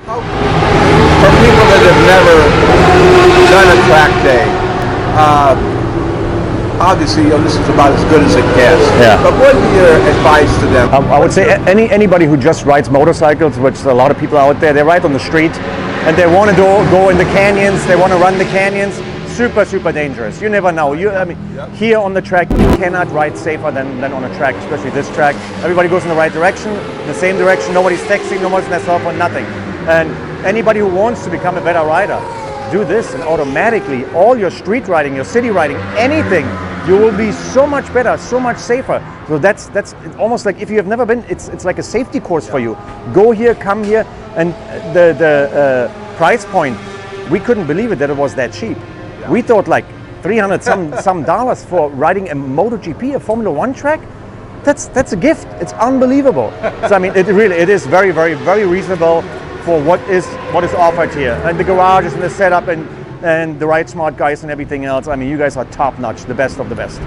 For people that have never done a track day, obviously, this is about as good as it gets. Yeah. But what would be your advice to them? I would say anybody who just rides motorcycles, which a lot of people out there, they ride on the street and they want to go in the canyons, they want to run the canyons. Super, super dangerous. You never know. Here on the track, you cannot ride safer than on a track, especially this track. Everybody goes in the right direction, the same direction. Nobody's texting, nobody's on their cell phone, nothing. And anybody who wants to become a better rider, do this, and automatically all your street riding, your city riding, anything, you will be so much better, so much safer. So that's almost like, if you have never been, it's like a safety course for you. Go here, come here, and the price point, we couldn't believe it that it was that cheap. We thought like $300 some dollars for riding a MotoGP, a Formula One track. That's a gift. It's unbelievable. So I mean, it is very, very, very reasonable for what is offered here, and the garages and the setup and the Ride Smart guys and everything else. I mean, you guys are top notch, the best of the best.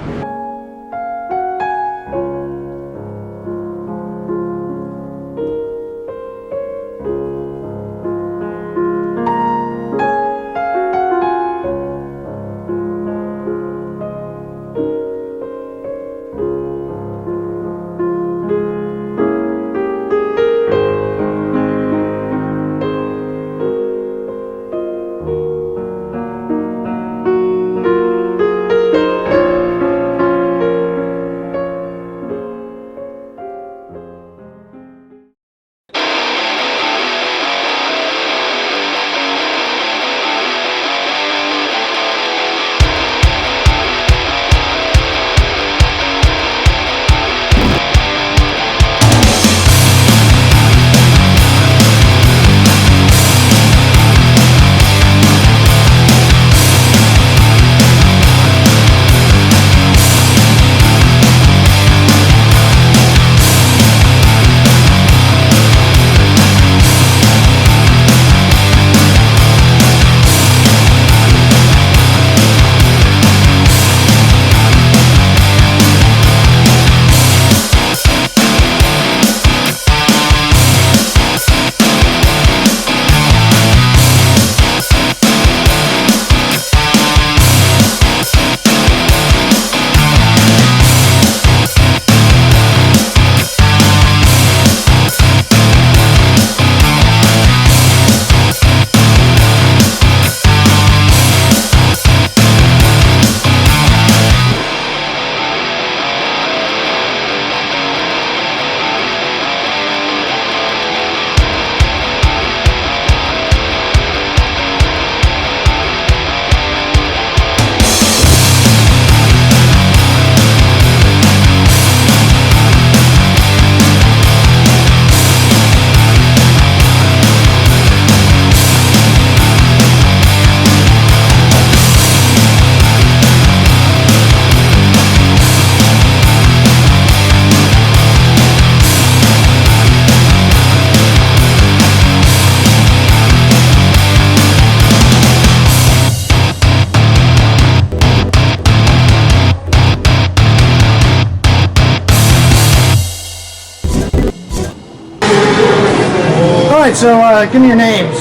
So give me your names.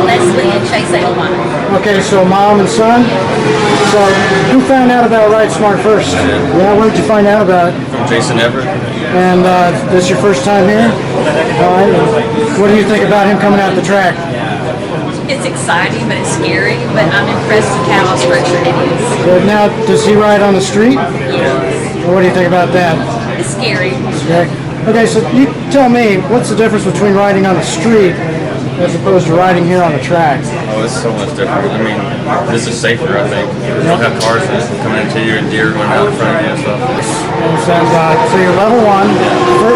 Leslie and Chase Edelwine. Okay, so mom and son. So who found out about Ride Smart first? Yeah, where did you find out about it? From Jason Everett. And this is your first time here? All right. What do you think about him coming out the track? It's exciting, but it's scary, but I'm impressed with how structured it is. Good. Now, does he ride on the street? Yes. What do you think about that? It's scary. Okay, so you tell me, what's the difference between riding on the street as opposed to riding here on the track? Oh, it's so much different. I mean, this is safer, I think. You don't have cars coming into you and deer going out in front of you and stuff. So you're level one.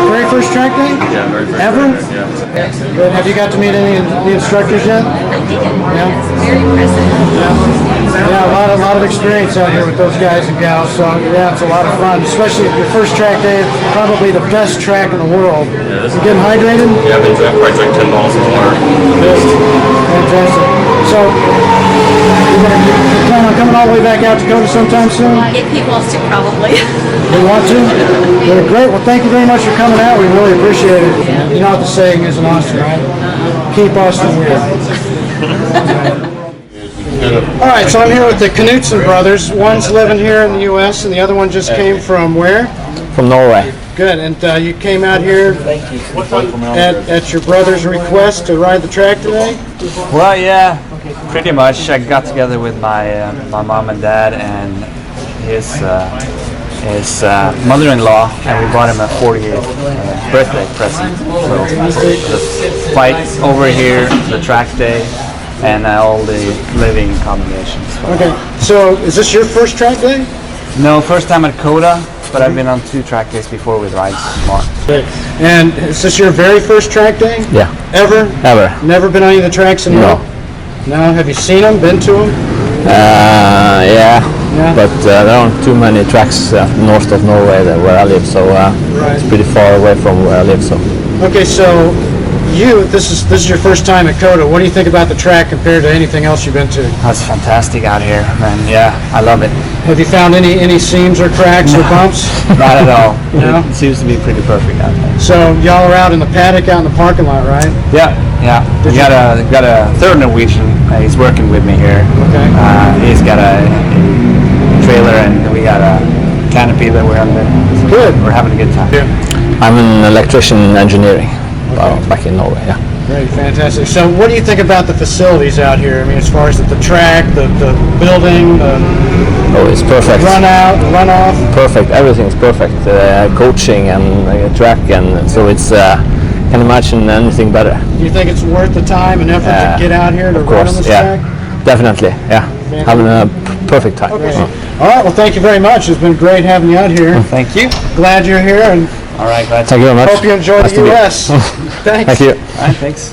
Very first track day? Yeah, very first ever? track day, yeah. Good. Have you got to meet any of the instructors yet? I did. Yeah. It's very impressive. Yeah, a lot of experience out here with those guys and gals. So yeah, it's a lot of fun, especially your first track day. Probably the best track in the world. Yeah, You getting hydrated? Yeah, I've probably drank 10 bottles of water. Fantastic. So you plan on coming all the way back out to Dakota sometime soon? If he wants to, probably. You want to? Great. Well, thank you very much for coming out. We really appreciate it. You know what the saying is in Austin, right? keep us from weird. All right, so I'm here with the Knutson brothers. One's living here in the U.S. and the other one just came from where? From Norway. Good, and you came out here at your brother's request to ride the track today? Well, yeah, pretty much. I got together with my mom and dad and his mother-in-law, and we bought him a 40th birthday present. So the fight over here, the track day, and all the living combinations. Okay, so is this your first track day? No, first time at Coda, but I've been on 2 track days before with Ride Smart. And is this your very first track day? Yeah. Ever? Ever. Never been on any of the tracks in No. No? Have you seen them? Been to them? Yeah, Yeah. but there aren't too many tracks north of Norway where I live, so it's pretty far away from where I live. So Okay, so this is your first time at Coda. What do you think about the track compared to anything else you've been to? that's fantastic out here, man. Yeah, I love it. Have you found any seams or cracks or bumps? Not at all. No? It seems to be pretty perfect out there. So y'all are out in the paddock, out in the parking lot, right? Yeah. We got a third Norwegian. He's working with me here. Okay. He's got a trailer, and we got a canopy that we're under. So Good. We're having a good time. I'm an electrician in engineering back in Norway. Yeah. Great, fantastic. So what do you think about the facilities out here? I mean, as far as the track, the building, the Oh, it's perfect. run out, run off? Perfect. Everything's perfect. Coaching and track, and so it's. Can imagine anything better. Do you think it's worth the time and effort to get out here to Of ride on course, this yeah. track? Definitely, yeah. Having a perfect time. Okay. All right, well, thank you very much. It's been great having you out here. Thank you. Glad you're here, and All right, glad. Thank you very much. hope you enjoy Nice the to meet you. U.S. Thanks. Thank you. All right, thanks.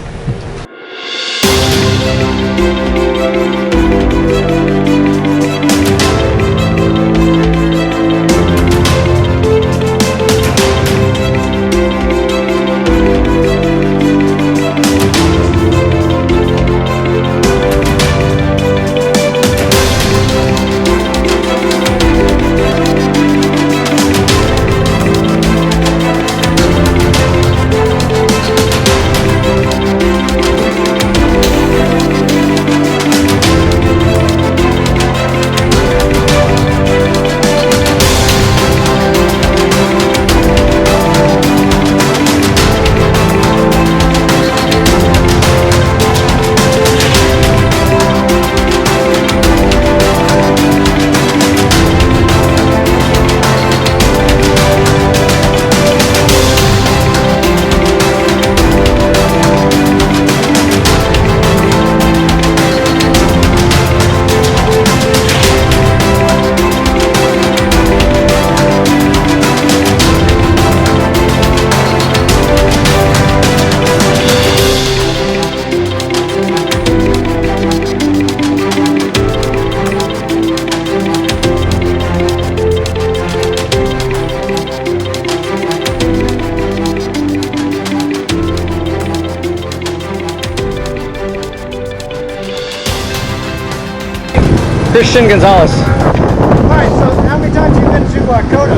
Christian Gonzalez. All right, so how many times have you been to Coda?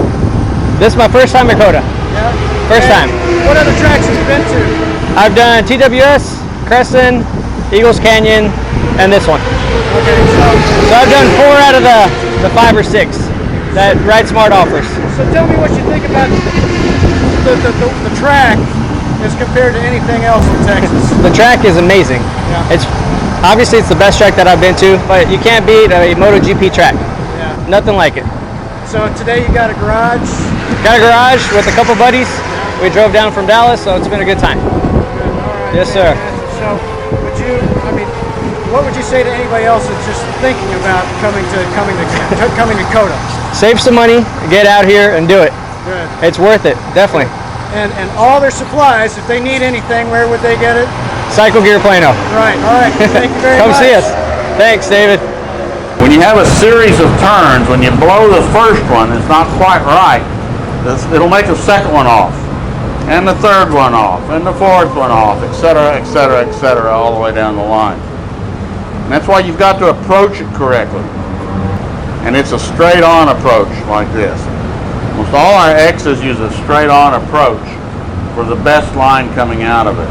This is my first time at Coda. Yeah. First time. What other tracks have you been to? I've done TWS, Crescent, Eagles Canyon, and this one. Okay, So I've done 4 out of the 5 or 6 that Ride Smart offers. so tell me what you think about the track as compared to anything else in Texas. The track is amazing. Yeah. It's obviously it's the best track that I've been to, but you can't beat a MotoGP track. Yeah. Nothing like it. So today you got a garage. Got a garage with a couple buddies. We drove down from Dallas, so it's been a good time. All right. Yes, sir. So what would you say to anybody else that's just thinking about coming to Coda? Save some money, get out here and do it. Good. It's worth it, definitely. And all their supplies, if they need anything, where would they get it? Cycle Gear Plano. Right. All right. Thank you very Come much. see us. Thanks, David. When you have a series of turns, when you blow the first one, it's not quite right. It'll make the second one off, and the third one off, and the fourth one off, etc., etc., etc., all the way down the line. And that's why you've got to approach it correctly. And it's a straight-on approach like this. Almost all our X's use a straight-on approach for the best line coming out of it.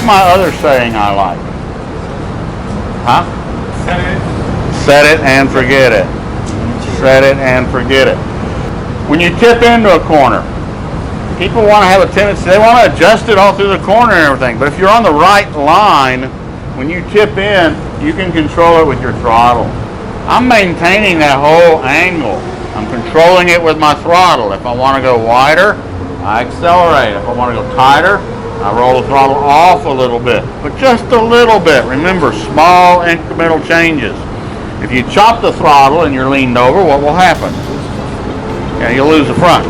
my other saying I like? Huh? Set it and forget it. Set it and forget it. When you tip into a corner, people want to have a tendency, they want to adjust it all through the corner and everything, but if you're on the right line, when you tip in, you can control it with your throttle. I'm maintaining that whole angle. I'm controlling it with my throttle. If I want to go wider, I accelerate. If I want to go tighter, I roll the throttle off a little bit, but just a little bit. Remember, small incremental changes. If you chop the throttle and you're leaned over, what will happen? Yeah, you'll lose the front.